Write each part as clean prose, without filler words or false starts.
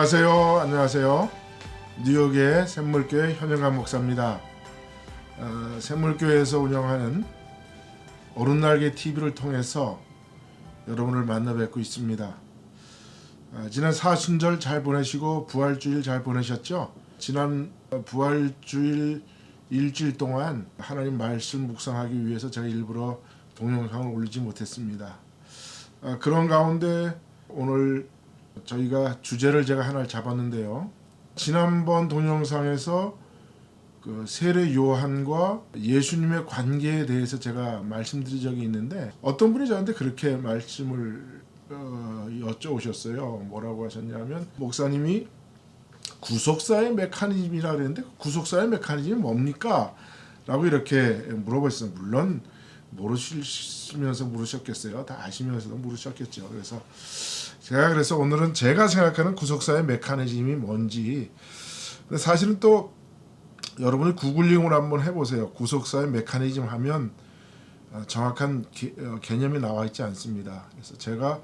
안녕하세요. 뉴욕의 샘물교회 현영감 목사입니다. 샘물교회에서 운영하는 오른날개 TV를 통해서 여러분을 만나 뵙고 있습니다. 지난 사순절 잘 보내시고 부활주일 잘 보내셨죠? 지난 부활주일 일주일 동안 하나님 말씀 묵상하기 위해서 제가 일부러 동영상을 올리지 못했습니다. 그런 가운데 오늘 저희가 주제를 제가 하나를 잡았는데요. 지난번 동영상에서 그 세례 요한과 예수님의 관계에 대해서 제가 말씀드린 적이 있는데 어떤 분이 저한테 그렇게 말씀을 여쭤오셨어요. 뭐라고 하셨냐면 목사님이 구속사의 메커니즘이라 그랬는데 구속사의 메커니즘이 뭡니까? 라고 이렇게 물어보셨어요. 물론 모르시면서 물으셨겠어요. 다 아시면서도 물으셨겠죠. 그래서 오늘은 제가 생각하는 구속사의 메커니즘이 뭔지, 근데 사실은 또 여러분이 구글링을 한번 해보세요. 구속사의 메커니즘 하면 정확한 개념이 나와 있지 않습니다. 그래서 제가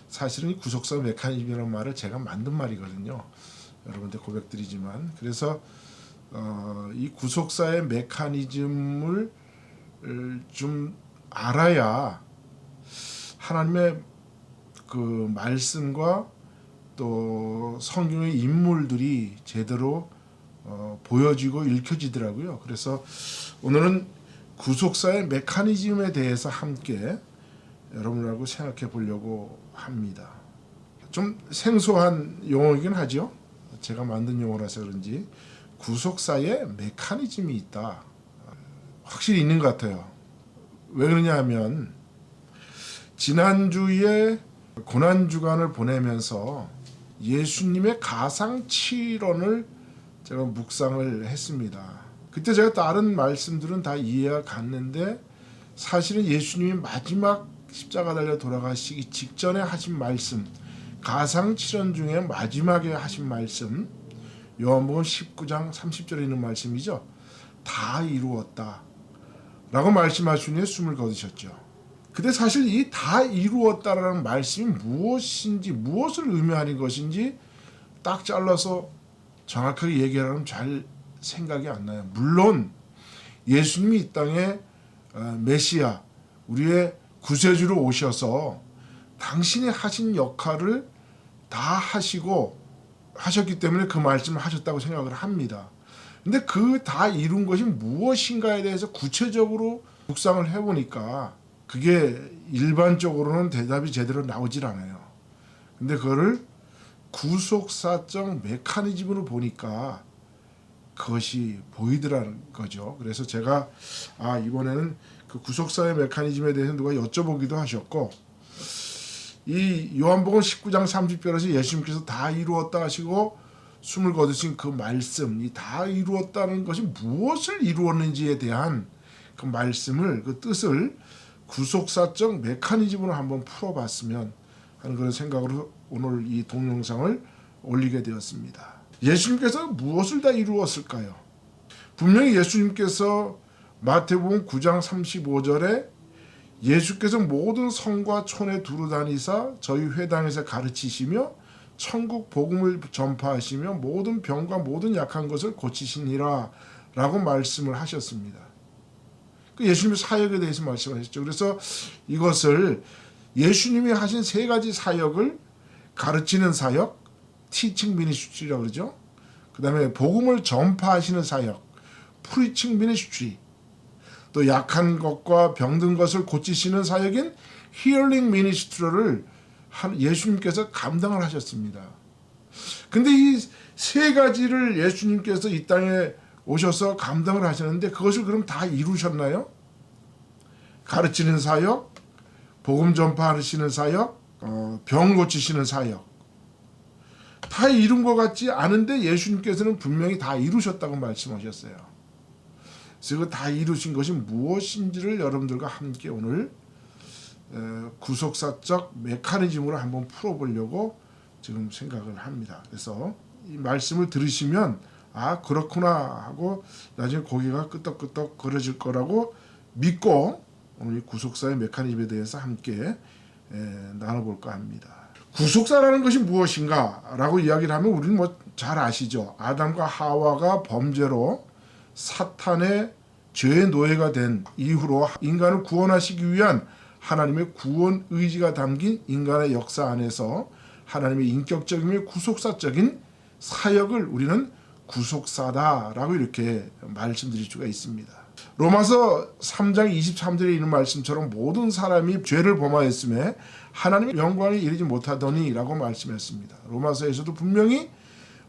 사실은 이 구속사 메커니즘이라는 말을 제가 만든 말이거든요. 여러분한테 고백드리지만, 그래서 이 구속사의 메커니즘을 좀 알아야 하나님의 그 말씀과 또 성경의 인물들이 제대로 보여지고 읽혀지더라고요. 그래서 오늘은 구속사의 메커니즘에 대해서 함께 여러분하고 생각해 보려고 합니다. 좀 생소한 용어이긴 하죠. 제가 만든 용어라서 그런지 구속사의 메커니즘이 있다. 확실히 있는 것 같아요. 왜 그러냐 하면 지난주에 고난주간을 보내면서 예수님의 가상칠언을 제가 묵상을 했습니다. 그때 제가 다른 말씀들은 다 이해가 갔는데 사실은 예수님이 마지막 십자가 달려 돌아가시기 직전에 하신 말씀, 가상칠언 중에 마지막에 하신 말씀, 요한복음 19장 30절에 있는 말씀이죠. 다 이루었다 라고 말씀하신 후에 숨을 거두셨죠. 근데 사실 이 다 이루었다라는 말씀이 무엇인지, 무엇을 의미하는 것인지 딱 잘라서 정확하게 얘기하면 잘 생각이 안 나요. 물론 예수님이 이 땅에 메시아, 우리의 구세주로 오셔서 당신이 하신 역할을 다 하셨기 때문에 그 말씀을 하셨다고 생각을 합니다. 근데 그 다 이룬 것이 무엇인가에 대해서 구체적으로 묵상을 해보니까 그게 일반적으로는 대답이 제대로 나오질 않아요. 근데 그거를 구속사적 메커니즘으로 보니까 그것이 보이더라는 거죠. 그래서 제가 이번에는 그 구속사의 메커니즘에 대해서 누가 여쭤보기도 하셨고, 이 요한복음 19장 30절에서 예수님께서 다 이루었다 하시고 숨을 거두신 그 말씀, 이 다 이루었다는 것이 무엇을 이루었는지에 대한 그 말씀을, 그 뜻을 구속사적 메커니즘으로 한번 풀어봤으면 하는 그런 생각으로 오늘 이 동영상을 올리게 되었습니다. 예수님께서 무엇을 다 이루었을까요? 분명히 예수님께서 마태복음 9장 35절에 예수께서 모든 성과 촌에 두루 다니사 저희 회당에서 가르치시며 천국 복음을 전파하시며 모든 병과 모든 약한 것을 고치시니라 라고 말씀을 하셨습니다. 그 예수님의 사역에 대해서 말씀하셨죠. 그래서 이것을 예수님이 하신 세 가지 사역을 가르치는 사역, teaching ministry라고 그러죠. 그 다음에 복음을 전파하시는 사역, preaching ministry, 또 약한 것과 병든 것을 고치시는 사역인 healing ministry를 예수님께서 감당을 하셨습니다. 근데 이 세 가지를 예수님께서 이 땅에 오셔서 감당을 하셨는데 그것을 그럼 다 이루셨나요? 가르치는 사역, 복음 전파하시는 사역, 병 고치시는 사역, 다 이룬 것 같지 않은데 예수님께서는 분명히 다 이루셨다고 말씀하셨어요. 그래서 그 다 이루신 것이 무엇인지를 여러분들과 함께 오늘 구속사적 메커니즘으로 한번 풀어보려고 지금 생각을 합니다. 그래서 이 말씀을 들으시면 그렇구나 하고 나중에 고개가 끄덕끄덕 거려질 거라고 믿고 오늘 이 구속사의 메커니즘에 대해서 함께 나눠볼까 합니다. 구속사라는 것이 무엇인가라고 이야기를 하면 우리는 뭐 잘 아시죠. 아담과 하와가 범죄로 사탄의 죄의 노예가 된 이후로 인간을 구원하시기 위한 하나님의 구원 의지가 담긴 인간의 역사 안에서 하나님의 인격적이며 구속사적인 사역을 우리는 구속사다라고 이렇게 말씀드릴 수가 있습니다. 로마서 3장 23절에 있는 말씀처럼 모든 사람이 죄를 범하였음에 하나님의 영광에 이르지 못하더니 라고 말씀했습니다. 로마서에서도 분명히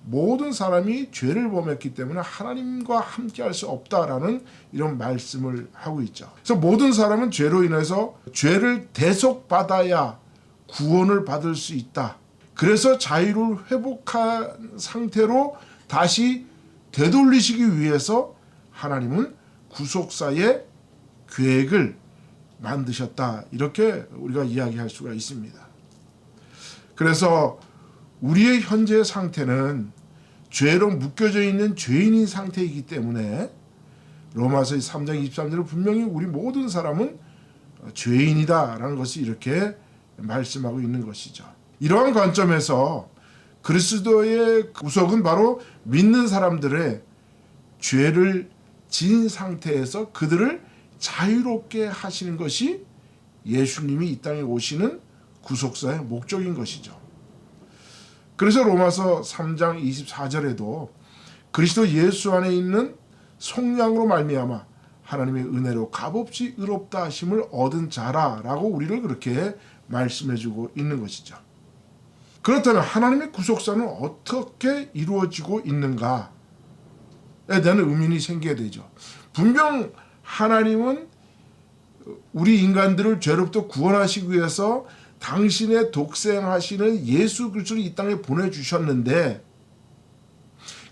모든 사람이 죄를 범했기 때문에 하나님과 함께 할 수 없다라는 이런 말씀을 하고 있죠. 그래서 모든 사람은 죄로 인해서 죄를 대속받아야 구원을 받을 수 있다. 그래서 자유를 회복한 상태로 다시 되돌리시기 위해서 하나님은 구속사의 계획을 만드셨다. 이렇게 우리가 이야기할 수가 있습니다. 그래서 우리의 현재 상태는 죄로 묶여져 있는 죄인인 상태이기 때문에 로마서 3장 23절은 분명히 우리 모든 사람은 죄인이다라는 것이 이렇게 말씀하고 있는 것이죠. 이러한 관점에서 그리스도의 구속은 바로 믿는 사람들의 죄를 진 상태에서 그들을 자유롭게 하시는 것이 예수님이 이 땅에 오시는 구속사의 목적인 것이죠. 그래서 로마서 3장 24절에도 그리스도 예수 안에 있는 속량으로 말미암아 하나님의 은혜로 값없이 의롭다 하심을 얻은 자라라고 우리를 그렇게 말씀해주고 있는 것이죠. 그렇다면 하나님의 구속사는 어떻게 이루어지고 있는가에 대한 의문이 생기게 되죠. 분명 하나님은 우리 인간들을 죄로부터 구원하시기 위해서 당신의 독생하시는 예수 그리스도를 이 땅에 보내주셨는데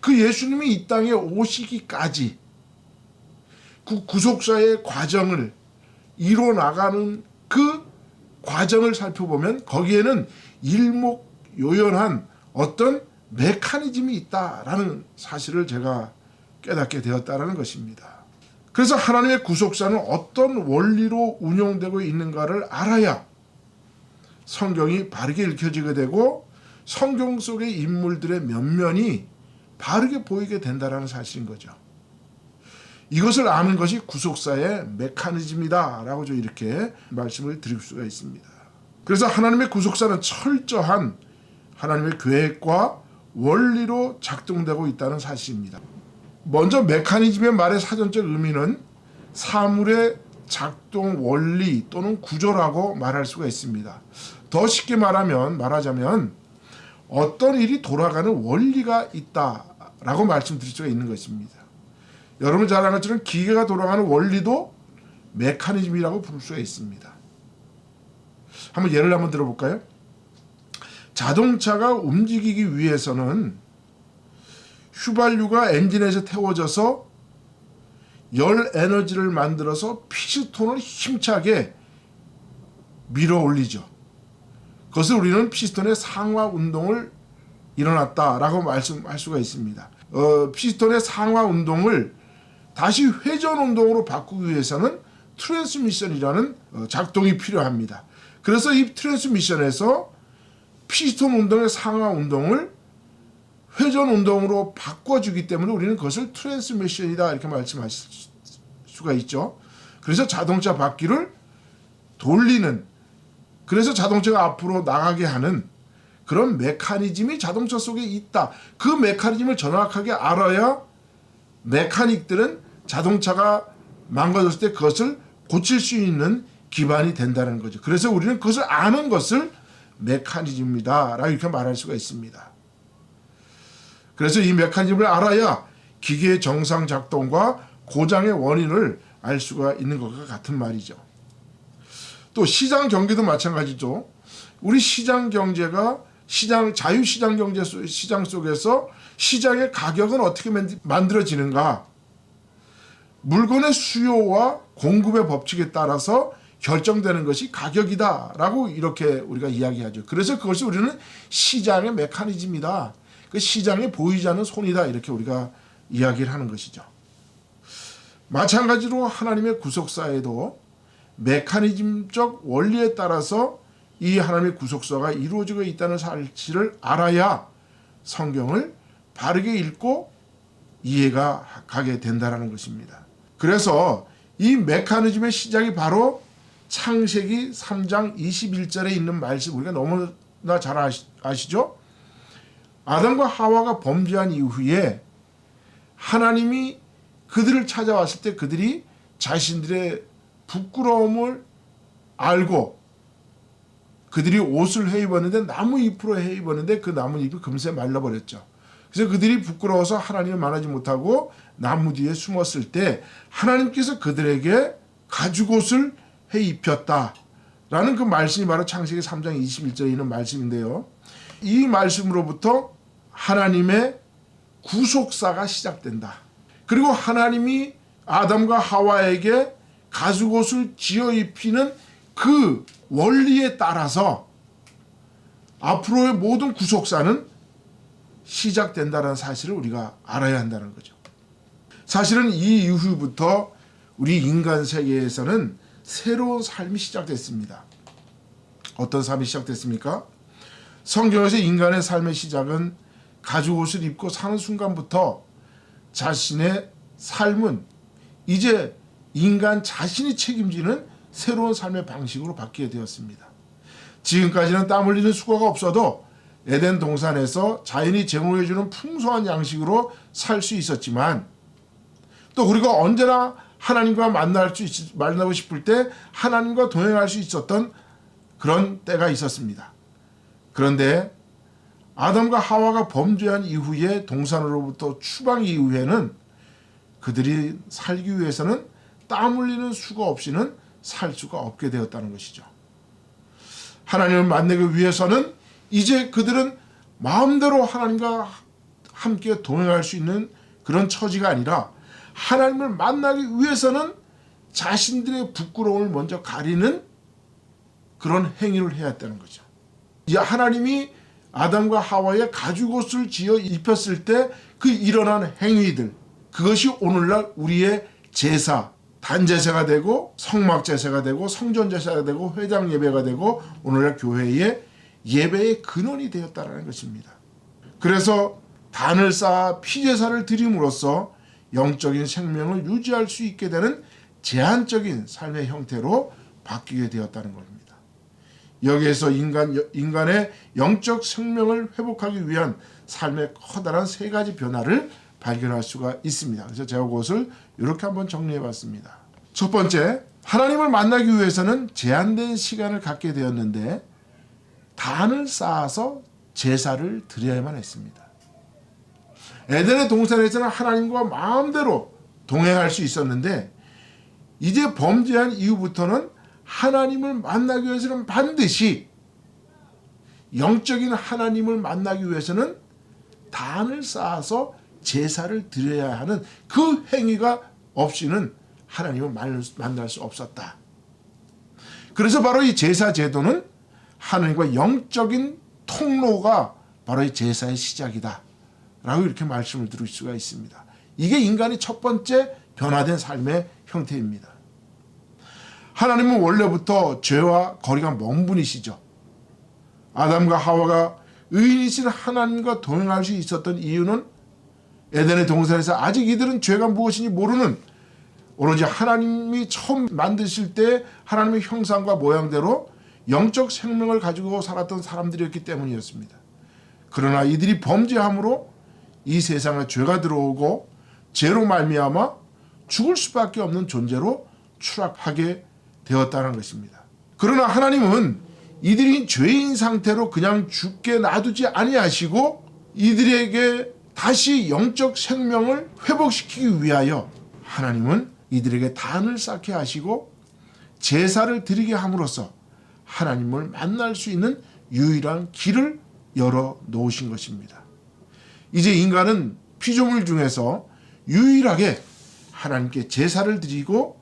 그 예수님이 이 땅에 오시기까지 그 구속사의 과정을 이뤄나가는 그 과정을 살펴보면 거기에는 일목요연한 어떤 메커니즘이 있다라는 사실을 제가 깨닫게 되었다라는 것입니다. 그래서 하나님의 구속사는 어떤 원리로 운용되고 있는가를 알아야 성경이 바르게 읽혀지게 되고 성경 속의 인물들의 면면이 바르게 보이게 된다는 사실인 거죠. 이것을 아는 것이 구속사의 메커니즘이다라고 저 이렇게 말씀을 드릴 수가 있습니다. 그래서 하나님의 구속사는 철저한 하나님의 계획과 원리로 작동되고 있다는 사실입니다. 먼저 메커니즘의 말의 사전적 의미는 사물의 작동 원리 또는 구조라고 말할 수가 있습니다. 더 쉽게 말하자면 어떤 일이 돌아가는 원리가 있다라고 말씀드릴 수가 있는 것입니다. 여러분 잘 아는 것처럼 기계가 돌아가는 원리도 메커니즘이라고 부를 수가 있습니다. 한번 예를 한번 들어볼까요? 자동차가 움직이기 위해서는 휘발유가 엔진에서 태워져서 열 에너지를 만들어서 피스톤을 힘차게 밀어 올리죠. 그것을 우리는 피스톤의 상하 운동을 일어났다라고 말씀할 수가 있습니다. 피스톤의 상하 운동을 다시 회전 운동으로 바꾸기 위해서는 트랜스미션이라는 작동이 필요합니다. 그래서 이 트랜스미션에서 피스톤 운동의 상하 운동을 회전 운동으로 바꿔주기 때문에 우리는 그것을 트랜스미션이다 이렇게 말씀하실 수가 있죠. 그래서 자동차 바퀴를 돌리는, 그래서 자동차가 앞으로 나가게 하는 그런 메커니즘이 자동차 속에 있다. 그 메커니즘을 정확하게 알아야 메카닉들은 자동차가 망가졌을 때 그것을 고칠 수 있는 기반이 된다는 거죠. 그래서 우리는 그것을 아는 것을 메커니즘이다 라고 이렇게 말할 수가 있습니다. 그래서 이 메커니즘을 알아야 기계의 정상 작동과 고장의 원인을 알 수가 있는 것과 같은 말이죠. 또 시장 경제도 마찬가지죠. 우리 시장 경제가 자유시장 경제 시장 속에서 시장의 가격은 어떻게 만들어지는가? 물건의 수요와 공급의 법칙에 따라서 결정되는 것이 가격이다라고 이렇게 우리가 이야기하죠. 그래서 그것이 우리는 시장의 메커니즘이다. 그 시장에 보이지 않는 손이다. 이렇게 우리가 이야기를 하는 것이죠. 마찬가지로 하나님의 구속사에도 메커니즘적 원리에 따라서 이 하나님의 구속사가 이루어지고 있다는 사실을 알아야 성경을 바르게 읽고 이해가 가게 된다는 것입니다. 그래서 이 메커니즘의 시작이 바로 창세기 3장 21절에 있는 말씀, 우리가 너무나 잘 아시죠? 아담과 하와가 범죄한 이후에 하나님이 그들을 찾아왔을 때 그들이 자신들의 부끄러움을 알고 그들이 옷을 해 입었는데 나무 잎으로 해 입었는데 그 나무 잎이 금세 말라버렸죠. 그래서 그들이 부끄러워서 하나님을 만나지 못하고 나무 뒤에 숨었을 때 하나님께서 그들에게 가죽옷을 해 입혔다라는 그 말씀이 바로 창세기 3장 21절에 있는 말씀인데요. 이 말씀으로부터 하나님의 구속사가 시작된다. 그리고 하나님이 아담과 하와에게 가죽옷을 지어 입히는 그 원리에 따라서 앞으로의 모든 구속사는 시작된다는 사실을 우리가 알아야 한다는 거죠. 사실은 이 이후부터 우리 인간 세계에서는 새로운 삶이 시작됐습니다. 어떤 삶이 시작됐습니까? 성경에서 인간의 삶의 시작은 가죽옷을 입고 사는 순간부터 자신의 삶은 이제 인간 자신이 책임지는 새로운 삶의 방식으로 바뀌게 되었습니다. 지금까지는 땀 흘리는 수고가 없어도 에덴 동산에서 자연이 제공해주는 풍성한 양식으로 살 수 있었지만 또 우리가 언제나 하나님과 만나고 싶을 때 하나님과 동행할 수 있었던 그런 때가 있었습니다. 그런데 아담과 하와가 범죄한 이후에 동산으로부터 추방 이후에는 그들이 살기 위해서는 땀 흘리는 수고 없이는 살 수가 없게 되었다는 것이죠. 하나님을 만나기 위해서는 이제 그들은 마음대로 하나님과 함께 동행할 수 있는 그런 처지가 아니라 하나님을 만나기 위해서는 자신들의 부끄러움을 먼저 가리는 그런 행위를 해야 했다는 거죠. 이제 하나님이 아담과 하와의 가죽옷을 지어 입혔을 때 그 일어난 행위들, 그것이 오늘날 우리의 제사, 단제사가 되고 성막제사가 되고 성전제사가 되고 회당 예배가 되고 오늘날 교회의 예배의 근원이 되었다는 것입니다. 그래서 단을 쌓아 피제사를 드림으로써 영적인 생명을 유지할 수 있게 되는 제한적인 삶의 형태로 바뀌게 되었다는 겁니다. 여기에서 인간의 영적 생명을 회복하기 위한 삶의 커다란 세 가지 변화를 발견할 수가 있습니다. 그래서 제가 그것을 이렇게 한번 정리해 봤습니다. 첫 번째, 하나님을 만나기 위해서는 제한된 시간을 갖게 되었는데 단을 쌓아서 제사를 드려야만 했습니다. 에덴의 동산에서는 하나님과 마음대로 동행할 수 있었는데 이제 범죄한 이후부터는 하나님을 만나기 위해서는 반드시 영적인 하나님을 만나기 위해서는 단을 쌓아서 제사를 드려야 하는 그 행위가 없이는 하나님을 만날 수 없었다. 그래서 바로 이 제사 제도는 하나님과 영적인 통로가 바로 이 제사의 시작이다 라고 이렇게 말씀을 들을 수가 있습니다. 이게 인간의 첫 번째 변화된 삶의 형태입니다. 하나님은 원래부터 죄와 거리가 먼 분이시죠. 아담과 하와가 의인이신 하나님과 동행할 수 있었던 이유는 에덴의 동산에서 아직 이들은 죄가 무엇인지 모르는 오로지 하나님이 처음 만드실 때 하나님의 형상과 모양대로 영적 생명을 가지고 살았던 사람들이었기 때문이었습니다. 그러나 이들이 범죄함으로 이 세상에 죄가 들어오고 죄로 말미암아 죽을 수밖에 없는 존재로 추락하게 되었다는 것입니다. 그러나 하나님은 이들이 죄인 상태로 그냥 죽게 놔두지 아니하시고 이들에게 다시 영적 생명을 회복시키기 위하여 하나님은 이들에게 단을 쌓게 하시고 제사를 드리게 함으로써 하나님을 만날 수 있는 유일한 길을 열어 놓으신 것입니다. 이제 인간은 피조물 중에서 유일하게 하나님께 제사를 드리고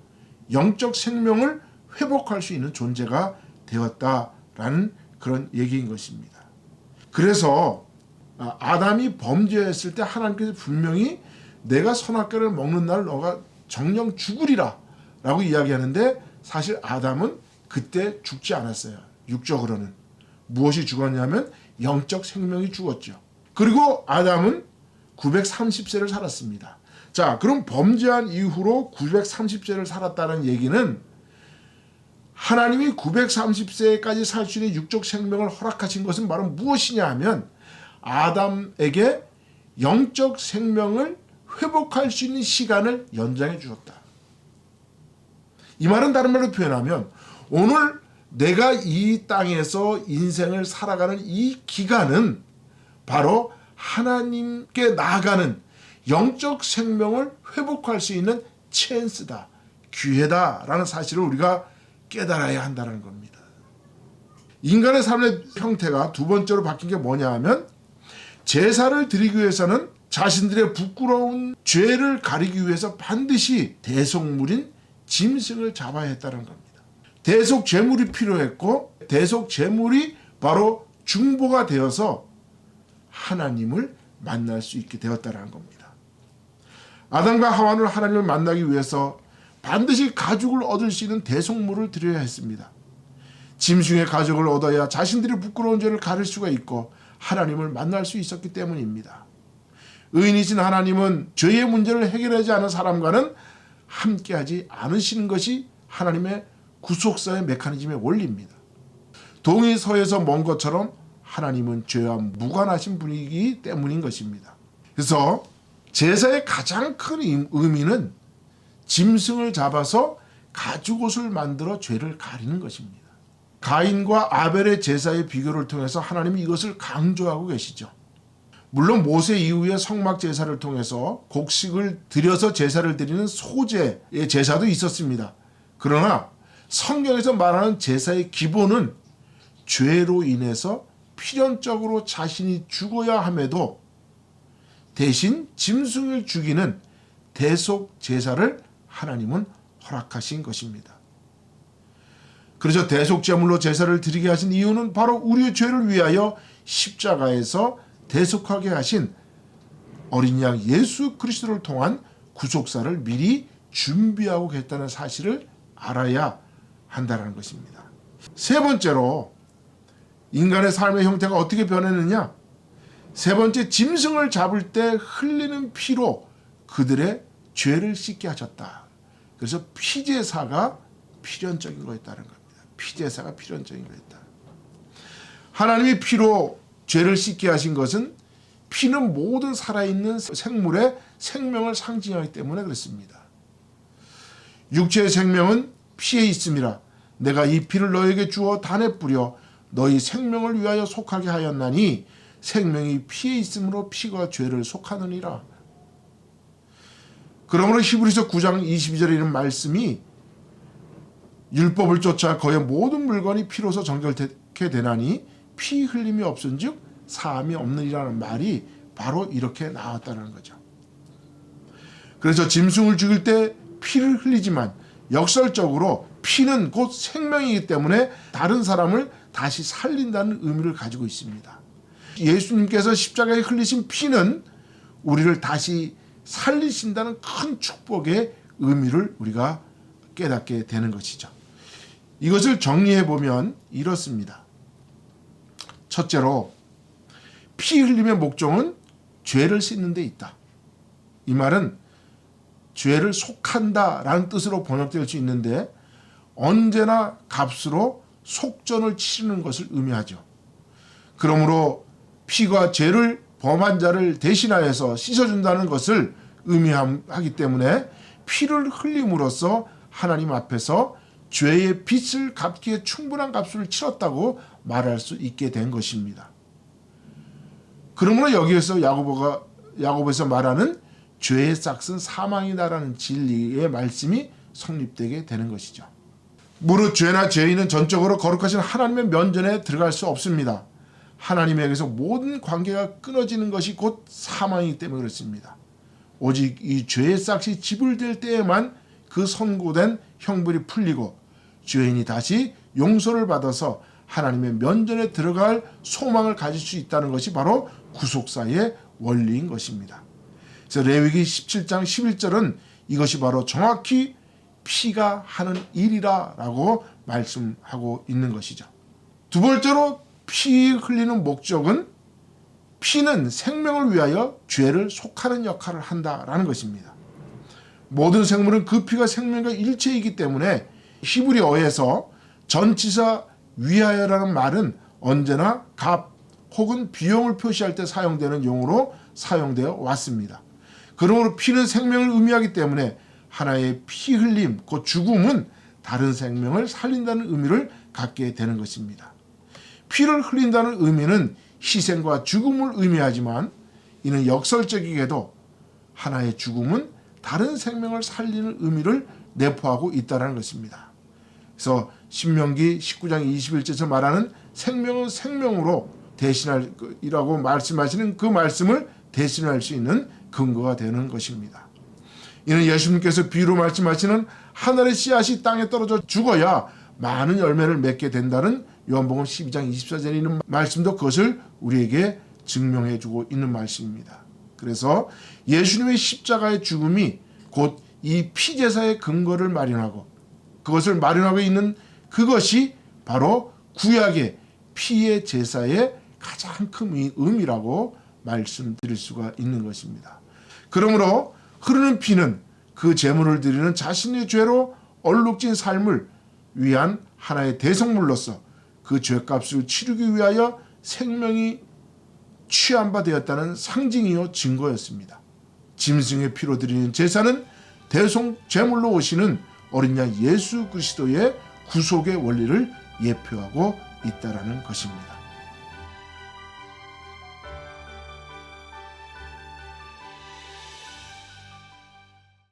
영적 생명을 회복할 수 있는 존재가 되었다라는 그런 얘기인 것입니다. 그래서 아담이 범죄했을 때 하나님께서 분명히 내가 선악과를 먹는 날 너가 정령 죽으리라 라고 이야기하는데 사실 아담은 그때 죽지 않았어요. 육적으로는 무엇이 죽었냐면 영적 생명이 죽었죠. 그리고 아담은 930세를 살았습니다. 자, 그럼 범죄한 이후로 930세를 살았다는 얘기는 하나님이 930세까지 살 수 있는 육적 생명을 허락하신 것은 바로 무엇이냐 하면 아담에게 영적 생명을 회복할 수 있는 시간을 연장해 주셨다. 이 말은 다른 말로 표현하면 오늘 내가 이 땅에서 인생을 살아가는 이 기간은 바로 하나님께 나아가는 영적 생명을 회복할 수 있는 찬스다, 기회다라는 사실을 우리가 깨달아야 한다는 겁니다. 인간의 삶의 형태가 두 번째로 바뀐 게 뭐냐 하면 제사를 드리기 위해서는 자신들의 부끄러운 죄를 가리기 위해서 반드시 대속물인 짐승을 잡아야 했다는 겁니다. 대속 제물이 필요했고 대속 제물이 바로 중보가 되어서 하나님을 만날 수 있게 되었다는 겁니다. 아담과 하와는 하나님을 만나기 위해서 반드시 가죽을 얻을 수 있는 대속물을 드려야 했습니다. 짐승의 가죽을 얻어야 자신들의 부끄러운 죄를 가릴 수가 있고 하나님을 만날 수 있었기 때문입니다. 의인이신 하나님은 죄의 문제를 해결하지 않은 사람과는 함께하지 않으시는 것이 하나님의 구속사의 메커니즘의 원리입니다. 동이 서에서 먼 것처럼 하나님은 죄와 무관하신 분이기 때문인 것입니다. 그래서 제사의 가장 큰 의미는 짐승을 잡아서 가죽옷을 만들어 죄를 가리는 것입니다. 가인과 아벨의 제사의 비교를 통해서 하나님이 이것을 강조하고 계시죠. 물론 모세 이후의 성막 제사를 통해서 곡식을 들여서 제사를 드리는 소제의 제사도 있었습니다. 그러나 성경에서 말하는 제사의 기본은 죄로 인해서 필연적으로 자신이 죽어야 함에도 대신 짐승을 죽이는 대속 제사를 하나님은 허락하신 것입니다. 그래서 대속 제물로 제사를 드리게 하신 이유는 바로 우리의 죄를 위하여 십자가에서 대속하게 하신 어린 양 예수 그리스도를 통한 구속사를 미리 준비하고 계셨다는 사실을 알아야 한다는 것입니다. 세 번째로 인간의 삶의 형태가 어떻게 변했느냐? 세 번째, 짐승을 잡을 때 흘리는 피로 그들의 죄를 씻게 하셨다. 그래서 피제사가 필연적인 거였다는 겁니다. 피제사가 필연적인 거였다. 하나님이 피로 죄를 씻게 하신 것은 피는 모든 살아있는 생물의 생명을 상징하기 때문에 그렇습니다. 육체의 생명은 피에 있음이라 내가 이 피를 너에게 주어 단에 뿌려 너희 생명을 위하여 속하게 하였나니 생명이 피에 있으므로 피가 죄를 속하느니라. 그러므로 히브리서 9장 22절에 있는 말씀이 율법을 쫓아 거의 모든 물건이 피로서 정결케 되나니 피 흘림이 없은즉 사함이 없느니라는 말이 바로 이렇게 나왔다는 거죠. 그래서 짐승을 죽일 때 피를 흘리지만 역설적으로 피는 곧 생명이기 때문에 다른 사람을 다시 살린다는 의미를 가지고 있습니다. 예수님께서 십자가에 흘리신 피는 우리를 다시 살리신다는 큰 축복의 의미를 우리가 깨닫게 되는 것이죠. 이것을 정리해 보면 이렇습니다. 첫째로 피 흘림의 목적은 죄를 씻는 데 있다. 이 말은 죄를 속한다라는 뜻으로 번역될 수 있는데 언제나 값으로 속전을 치르는 것을 의미하죠. 그러므로 피가 죄를 범한 자를 대신하여서 씻어준다는 것을 의미하기 때문에 피를 흘림으로써 하나님 앞에서 죄의 빚을 갚기에 충분한 값을 치렀다고 말할 수 있게 된 것입니다. 그러므로 여기에서 야고보에서 말하는 죄의 싹은 사망이다라는 진리의 말씀이 성립되게 되는 것이죠. 무릇 죄나 죄인은 전적으로 거룩하신 하나님의 면전에 들어갈 수 없습니다. 하나님에게서 모든 관계가 끊어지는 것이 곧 사망이기 때문에 그렇습니다. 오직 이 죄의 싹이 지불될 때에만 그 선고된 형벌이 풀리고 죄인이 다시 용서를 받아서 하나님의 면전에 들어갈 소망을 가질 수 있다는 것이 바로 구속사의 원리인 것입니다. 그래서 레위기 17장 11절은 이것이 바로 정확히 피가 하는 일이라고 말씀하고 있는 것이죠. 두 번째로 피 흘리는 목적은 피는 생명을 위하여 죄를 속하는 역할을 한다라는 것입니다. 모든 생물은 그 피가 생명과 일체이기 때문에 히브리어에서 전치사 위하여라는 말은 언제나 값 혹은 비용을 표시할 때 사용되는 용어로 사용되어 왔습니다. 그러므로 피는 생명을 의미하기 때문에 하나의 피 흘림, 곧 죽음은 다른 생명을 살린다는 의미를 갖게 되는 것입니다. 피를 흘린다는 의미는 희생과 죽음을 의미하지만 이는 역설적이게도 하나의 죽음은 다른 생명을 살리는 의미를 내포하고 있다는 것입니다. 그래서 신명기 19장 21절에서 말하는 생명은 생명으로 대신할이라고 말씀하시는 그 말씀을 대신할 수 있는 근거가 되는 것입니다. 이는 예수님께서 비유로 말씀하시는 하늘의 씨앗이 땅에 떨어져 죽어야 많은 열매를 맺게 된다는 요한복음 12장 24절에 있는 말씀도 그것을 우리에게 증명해 주고 있는 말씀입니다. 그래서 예수님의 십자가의 죽음이 곧 이 피제사의 근거를 마련하고 그것을 마련하고 있는 그것이 바로 구약의 피의 제사의 가장 큰 의미라고 말씀드릴 수가 있는 것입니다. 그러므로 흐르는 피는 그 제물을 드리는 자신의 죄로 얼룩진 삶을 위한 하나의 대성물로서 그 죄값을 치르기 위하여 생명이 취한 바 되었다는 상징이요 증거였습니다. 짐승의 피로 드리는 제사는 대속 제물로 오시는 어린 양 예수 그리스도의 구속의 원리를 예표하고 있다라는 것입니다.